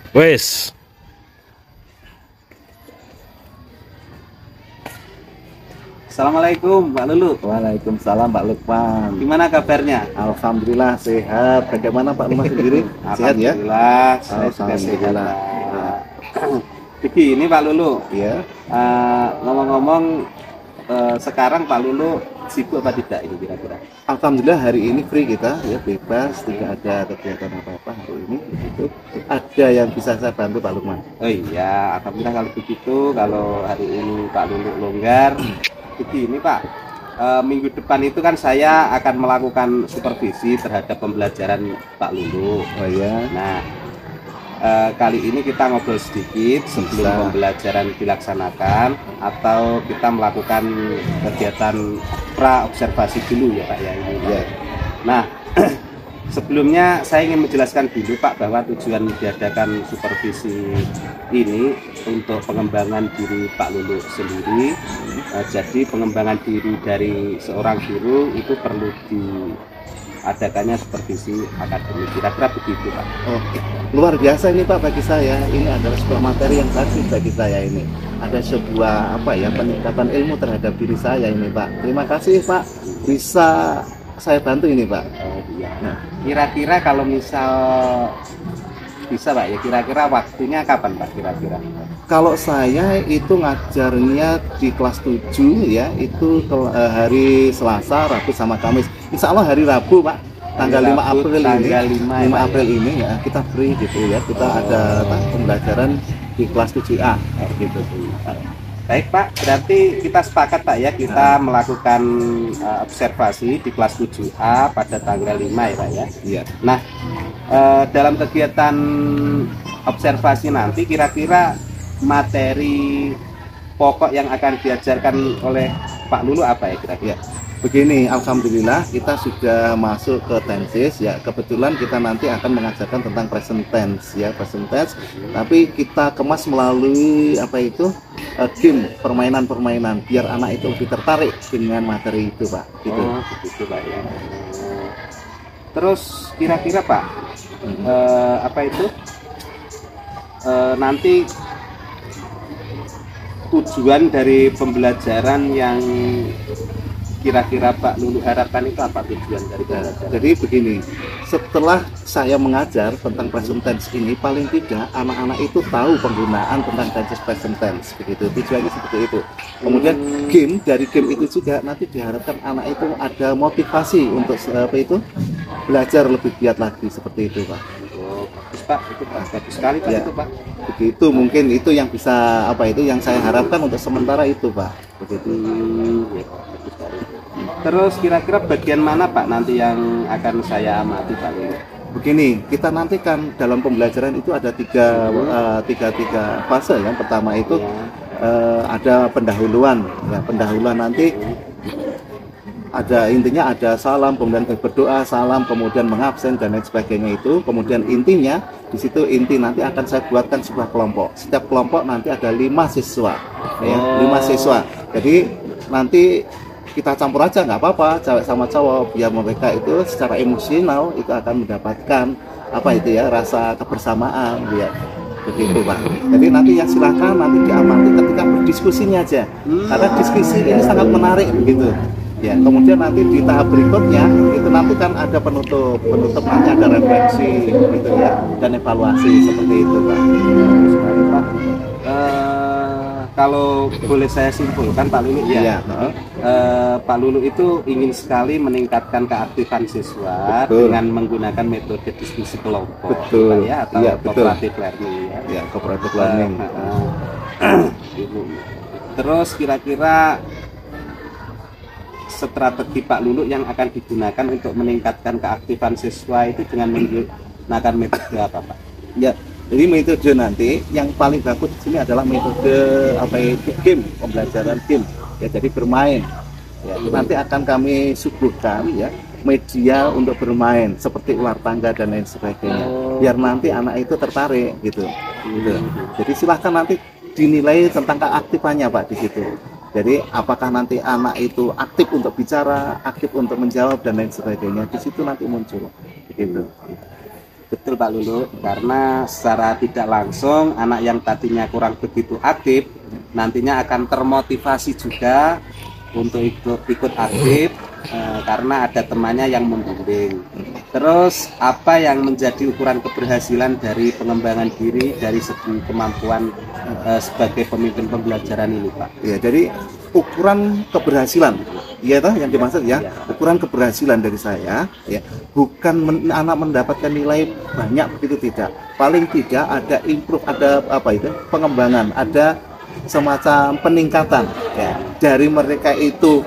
Wes. Assalamualaikum Pak Lulu. Waalaikumsalam Pak Lukman. Gimana kabarnya? Alhamdulillah sehat. Bagaimana Pak Lukman sendiri? Sehat ya? Alhamdulillah, saya juga sehat. Alhamdulillah. Begini Pak Lulu, Ya. ngomong-ngomong, sekarang Pak Lulu sibuk apa tidak ini kira-kira? Alhamdulillah hari ini free kita ya, bebas, tidak ada kegiatan apa-apa hari ini. Begitu. Ada yang bisa saya bantu Pak Lukman? Oh iya, alhamdulillah kalau begitu. Kalau hari ini Pak Lulu longgar, begini Pak, minggu depan itu kan saya akan melakukan supervisi terhadap pembelajaran Pak Lulu. Oh ya. Nah, kali ini kita ngobrol sedikit sebelum Bisa. pembelajaran dilaksanakan, atau kita melakukan kegiatan pra observasi dulu ya Pak ya ini. Ya. Nah, sebelumnya saya ingin menjelaskan dulu Pak bahwa tujuan diadakan supervisi ini untuk pengembangan diri Pak Lulu sendiri. Jadi pengembangan diri dari seorang guru itu perlu diadakannya supervisi akademik. Kira-kira begitu Pak. Oke. Luar biasa ini Pak bagi saya. Ini adalah sebuah materi yang bagus bagi saya ini. Ada sebuah peningkatan ilmu terhadap diri saya ini Pak. Terima kasih Pak. Bisa saya bantu ini Pak. Iya. Nah, Kira-kira kalau misal bisa Pak ya, kira-kira waktunya kapan Pak kira-kira? kalau saya itu ngajarnya di kelas 7 ya, itu hari Selasa, Rabu sama Kamis. Insya Allah hari Rabu Pak, tanggal 5 Rabu, April tanggal ini. 5 5 ya, April ini ya, kita free gitu ya. Kita ada pembelajaran di kelas 7A gitu. Baik Pak, berarti kita sepakat Pak ya, kita melakukan observasi di kelas 7A pada tanggal 5 ya Pak ya. Iya. Nah, dalam kegiatan observasi nanti kira-kira materi pokok yang akan diajarkan oleh Pak Lulu apa ya kira-kira? Ya, begini, alhamdulillah kita sudah masuk ke tenses ya. Kebetulan kita nanti akan mengajarkan tentang present tense ya, present tense. Tapi kita kemas melalui game, permainan-permainan biar anak itu lebih tertarik dengan materi itu, Pak. Gitu. Oh, begitu Pak ya. Terus kira-kira Pak, nanti tujuan dari pembelajaran yang kira-kira Pak Lulu harapkan itu apa tujuan dari pembelajaran? Jadi begini, setelah saya mengajar tentang present tense ini, paling tidak anak-anak itu tahu penggunaan tentang present tense, begitu. Tujuannya seperti itu. Kemudian dari game itu juga nanti diharapkan anak itu ada motivasi untuk belajar lebih giat lagi seperti itu, Pak. Oh, bagus Pak, itu Pak, bagus sekali Pak Ya. itu Pak. Begitu, mungkin itu yang bisa yang saya harapkan untuk sementara itu, Pak. Begitu. Ya, bagus sekali. Terus kira-kira bagian mana Pak nanti yang akan saya amati Pak Lulu? Begini, kita nanti kan dalam pembelajaran itu ada tiga fase. Yang pertama itu ada pendahuluan. Ya, pendahuluan nanti intinya ada salam, kemudian berdoa, salam, kemudian mengabsen dan lain sebagainya itu. Kemudian intinya di situ nanti akan saya buatkan sebuah kelompok. Setiap kelompok nanti ada 5 siswa, ya, 5 siswa. Jadi nanti kita campur aja nggak apa-apa, cewek sama cowok, biar mereka itu secara emosional itu akan mendapatkan rasa kebersamaan, ya. Begitu Pak. Jadi nanti silahkan nanti diamati ketika berdiskusinya aja, karena diskusi ini sangat menarik begitu. Ya, kemudian nanti di tahap berikutnya itu nanti kan ada penutup nanti ada refleksi gitu ya, dan evaluasi seperti itu Pak. Sekali Pak. Kalau boleh saya simpulkan Pak Lulu ya, Pak Lulu itu ingin sekali meningkatkan keaktifan siswa. Betul. Dengan menggunakan metode diskusi kelompok, Betul. Pak, ya, atau Iya, betul. cooperative learning ya. Ya, cooperative learning. Terus kira-kira strategi Pak Lulu yang akan digunakan untuk meningkatkan keaktifan siswa itu dengan menggunakan metode apa Pak? Ya, jadi metode nanti yang paling bagus di sini adalah metode game, pembelajaran game. Ya, jadi bermain. Ya, nanti akan kami suguhkan ya media untuk bermain seperti ular tangga dan lain sebagainya. Biar nanti anak itu tertarik gitu. Jadi silahkan nanti dinilai tentang keaktifannya Pak di situ. Jadi apakah nanti anak itu aktif untuk bicara, aktif untuk menjawab dan lain sebagainya, di situ nanti muncul. Begitu. Betul Pak Lulu, karena secara tidak langsung anak yang tadinya kurang begitu aktif nantinya akan termotivasi juga untuk ikut aktif karena ada temannya yang membimbing. Terus apa yang menjadi ukuran keberhasilan dari pengembangan diri dari segi kemampuan sebagai pemimpin pembelajaran ini Pak? Ya, jadi ukuran keberhasilan, ya toh yang dimaksud ya, ukuran keberhasilan dari saya, ya, bukan anak mendapatkan nilai banyak begitu, tidak. Paling tidak ada improve, ada apa itu, pengembangan, ada semacam peningkatan, ya. Dari mereka itu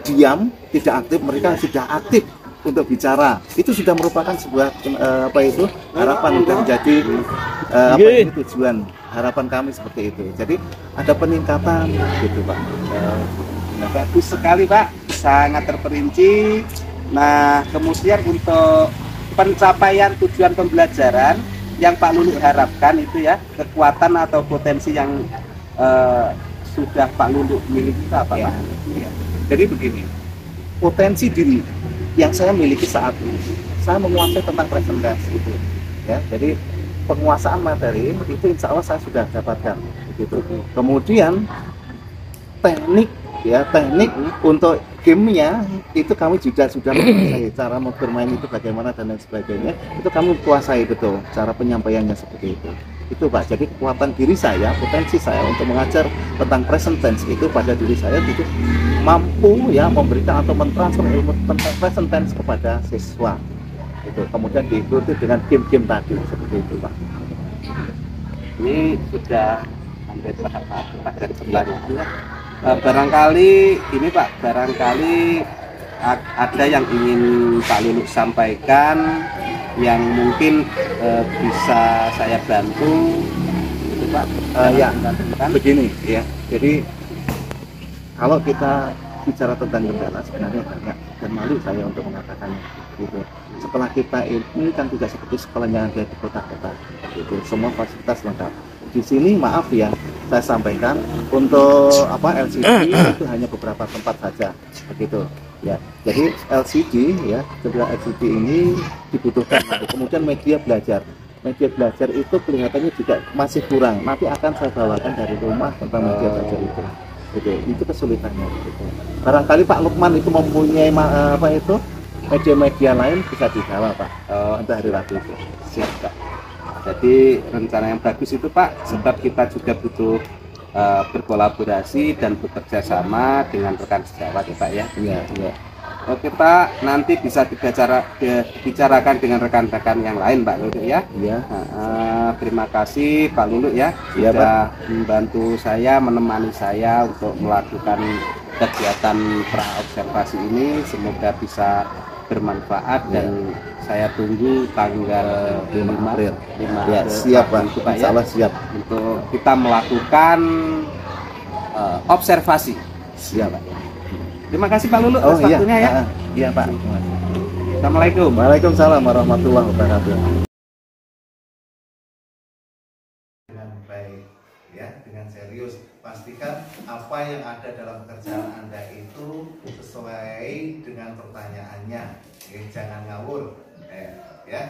diam, tidak aktif, mereka sudah aktif untuk bicara. Itu sudah merupakan sebuah apa itu harapan untuk menjadi apa ini tujuan harapan kami seperti itu. Jadi ada peningkatan gitu Pak. Bagus sekali Pak, sangat terperinci. Nah kemudian untuk pencapaian tujuan pembelajaran yang Pak Lulu harapkan itu ya, kekuatan atau potensi yang sudah Pak Lulu miliki apa Ya, Pak? ya. Jadi begini, potensi diri yang saya miliki saat ini, saya menguasai tentang presentasi itu, ya. Jadi penguasaan materi itu insya Allah saya sudah dapatkan, gitu. Kemudian teknik, ya, teknik untuk gamenya itu kami juga sudah menguasai, cara bermain itu bagaimana dan lain sebagainya, itu kami kuasai betul, cara penyampaiannya seperti itu Pak. Jadi kekuatan diri saya, potensi saya untuk mengajar tentang present tense itu pada diri saya itu mampu ya memberikan atau mentransfer ilmu tentang present tense kepada siswa itu, kemudian diikuti dengan game-game tadi seperti itu Pak. Ini sudah hampir tahap pelajaran sebelahnya. Barangkali ini Pak, barangkali ada yang ingin Pak Lulu sampaikan yang mungkin bisa saya bantu itu Pak. Ya, begini ya. Jadi kalau kita bicara tentang kendala sebenarnya banyak dan malu saya untuk mengatakannya gitu. Setelah kita ini kan juga seperti sekolah yang ada di kota-kota gitu, semua fasilitas lengkap. Di sini maaf ya, saya sampaikan untuk apa LCD itu hanya beberapa tempat saja begitu ya. Jadi LCD ya, kedua LCD ini dibutuhkan. Kemudian media belajar itu kelihatannya juga masih kurang, nanti akan saya bawakan dari rumah tentang media belajar itu kesulitannya gitu. Barangkali Pak Lukman itu mempunyai apa itu media-media lain bisa dibawa Pak untuk hari Rabu itu. Siap Pak. Jadi rencana yang bagus itu Pak, sebab kita juga butuh berkolaborasi dan bekerja sama dengan rekan sejawat ya Pak ya. Iya, iya. Oke Pak, nanti bisa dibicarakan dengan rekan-rekan yang lain Pak Lulu ya. Iya. Terima kasih Pak Lulu ya, Iya, sudah membantu saya, menemani saya untuk melakukan kegiatan pra observasi ini. Semoga bisa bermanfaat dan saya tunggu tanggal 5 April. Ya, siap Pak. Itu, Pak, Insya Allah siap untuk kita melakukan observasi. Siap Pak. Terima kasih Pak Lulu atas waktunya ya. Iya Pak. Assalamualaikum. Waalaikumsalam warahmatullahi wabarakatuh. Dengan baik ya, dengan serius, pastikan apa yang ada dalam pekerjaan Anda itu sesuai dengan pertanyaannya. Jangan ngawur. Ya.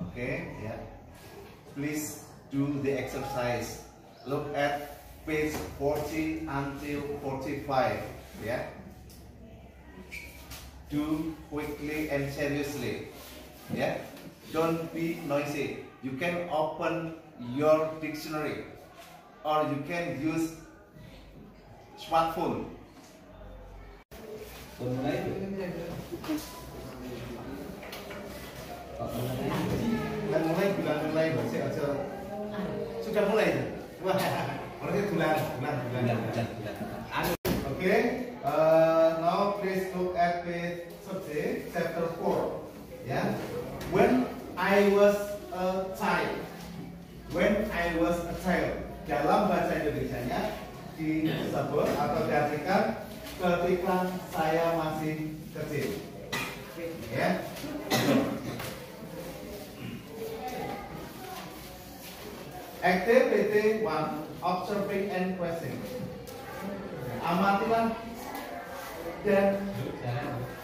Oke, ya. Please do the exercise. Look at page 40 until 45. Yeah. Do quickly and seriously. Yeah. Don't be noisy. You can open your dictionary or you can use smartphone. Mulai bulan sudah mulai. Wah, berarti bulan. Okay. Now please look at page 30, chapter 4. Yeah. When I was a child. Dalam bahasa Indonesianya disebut atau diartikan ketika saya masih kecil. Ya. Activity 1, observing and questioning. Amatilah dan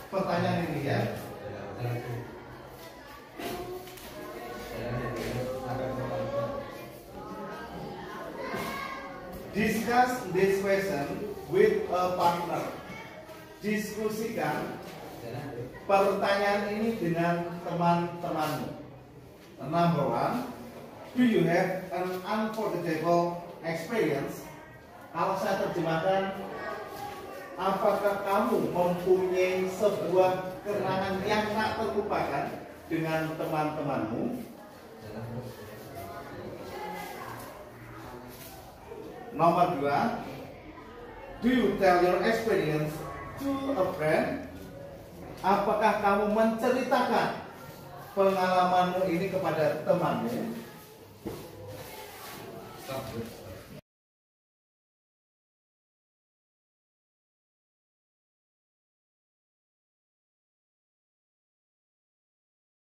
pertanyaan ini ya. a partner. Diskusikan pertanyaan ini dengan teman-temanmu. Number one, do you have an unforgettable experience? Kalau saya terjemahkan, apakah kamu mempunyai sebuah kenangan yang tak terlupakan dengan teman-temanmu? Nomor dua, do you tell your experience to a friend? Apakah kamu menceritakan pengalamanmu ini kepada temanmu?